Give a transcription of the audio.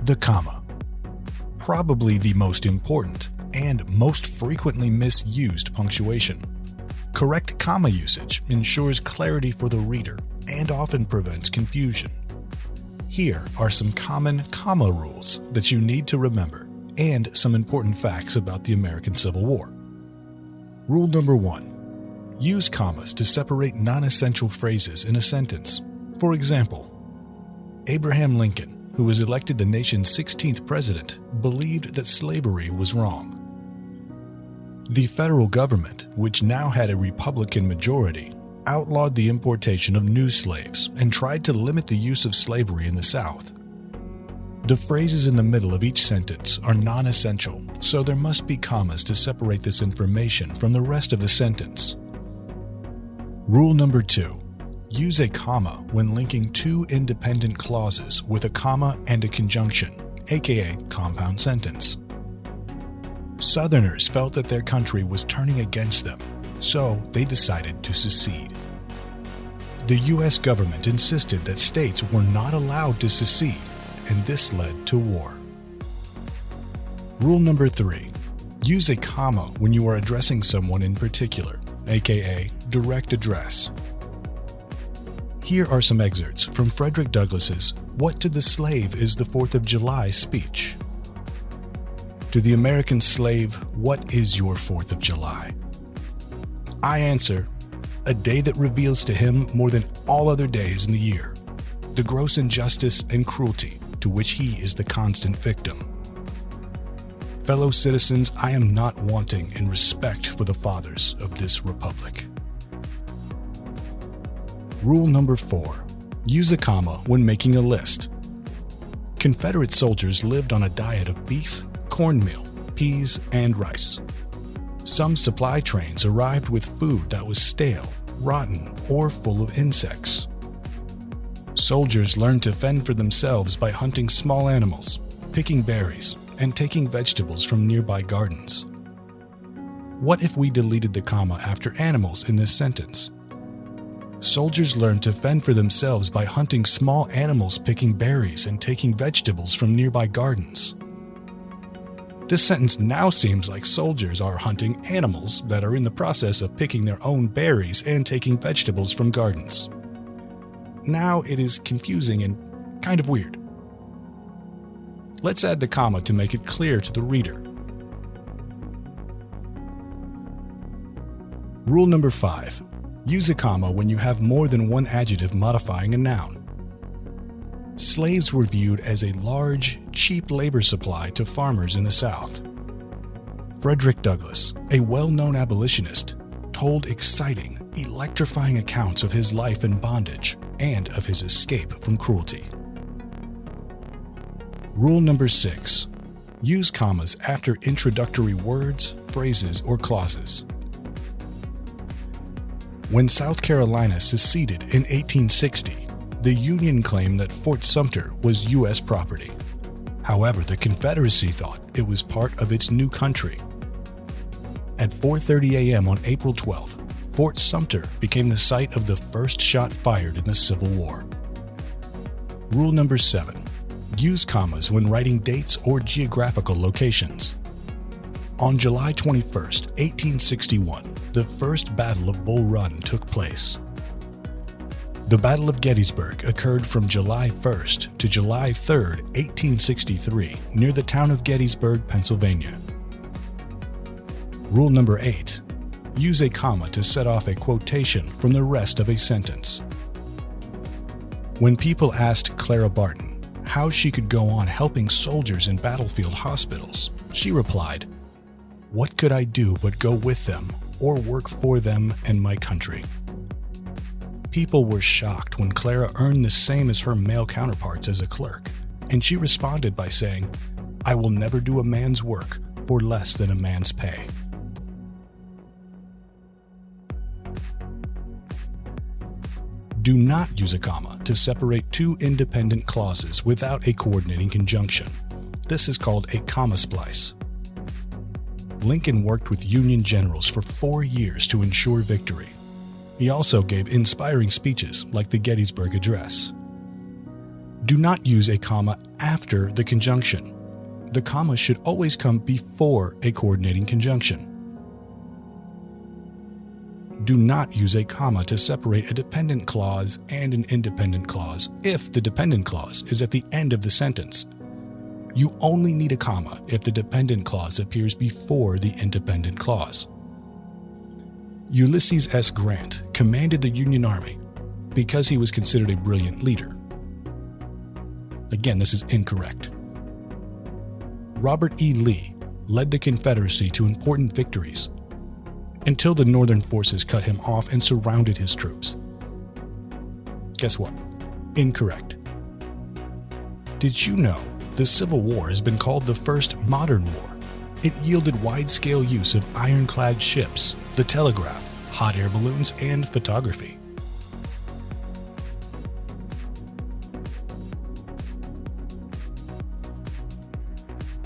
The comma. Probably the most important and most frequently misused punctuation. Correct comma usage ensures clarity for the reader and often prevents confusion. Here are some common comma rules that you need to remember and some important facts about the American Civil War. Rule number 1. Use commas to separate non-essential phrases in a sentence. For example, Abraham Lincoln, who was elected the nation's 16th president, believed that slavery was wrong. The federal government, which now had a Republican majority, outlawed the importation of new slaves and tried to limit the use of slavery in the South. The phrases in the middle of each sentence are non-essential, so there must be commas to separate this information from the rest of the sentence. Rule number 2. Use a comma when linking two independent clauses with a comma and a conjunction, aka compound sentence. Southerners felt that their country was turning against them, so they decided to secede. The U.S. government insisted that states were not allowed to secede, and this led to war. Rule number 3. Use a comma when you are addressing someone in particular, aka direct address. Here are some excerpts from Frederick Douglass's "What to the Slave is the 4th of July" speech. To the American slave, what is your 4th of July? I answer, a day that reveals to him more than all other days in the year, the gross injustice and cruelty to which he is the constant victim. Fellow citizens, I am not wanting in respect for the fathers of this republic. Rule number 4. Use a comma when making a list. Confederate soldiers lived on a diet of beef, cornmeal, peas, and rice. Some supply trains arrived with food that was stale, rotten, or full of insects. Soldiers learned to fend for themselves by hunting small animals, picking berries, and taking vegetables from nearby gardens. What if we deleted the comma after animals in this sentence? Soldiers learned to fend for themselves by hunting small animals, picking berries, and taking vegetables from nearby gardens. This sentence now seems like soldiers are hunting animals that are in the process of picking their own berries and taking vegetables from gardens. Now it is confusing and kind of weird. Let's add the comma to make it clear to the reader. Rule number 5. Use a comma when you have more than one adjective modifying a noun. Slaves were viewed as a large, cheap labor supply to farmers in the South. Frederick Douglass, a well-known abolitionist, told exciting, electrifying accounts of his life in bondage and of his escape from cruelty. Rule number 6. Use commas after introductory words, phrases, or clauses. When South Carolina seceded in 1860, the Union claimed that Fort Sumter was U.S. property. However, the Confederacy thought it was part of its new country. At 4:30 a.m. on April 12th, Fort Sumter became the site of the first shot fired in the Civil War. Rule number 7. Use commas when writing dates or geographical locations. On July 21st, 1861, the First Battle of Bull Run took place. The Battle of Gettysburg occurred from July 1st to July 3rd, 1863, near the town of Gettysburg, Pennsylvania. Rule number 8. Use a comma to set off a quotation from the rest of a sentence. When people asked Clara Barton how she could go on helping soldiers in battlefield hospitals, she replied, "What could I do but go with them or work for them and my country?" People were shocked when Clara earned the same as her male counterparts as a clerk, and she responded by saying, "I will never do a man's work for less than a man's pay." Do not use a comma to separate two independent clauses without a coordinating conjunction. This is called a comma splice. Lincoln worked with Union generals for 4 years to ensure victory. He also gave inspiring speeches like the Gettysburg Address. Do not use a comma after the conjunction. The comma should always come before a coordinating conjunction. Do not use a comma to separate a dependent clause and an independent clause if the dependent clause is at the end of the sentence. You only need a comma if the dependent clause appears before the independent clause. Ulysses S. Grant commanded the Union Army because he was considered a brilliant leader. Again, this is incorrect. Robert E. Lee led the Confederacy to important victories until the Northern forces cut him off and surrounded his troops. Guess what? Incorrect. Did you know the Civil War has been called the first modern war? It yielded wide-scale use of ironclad ships, the telegraph, hot air balloons, and photography.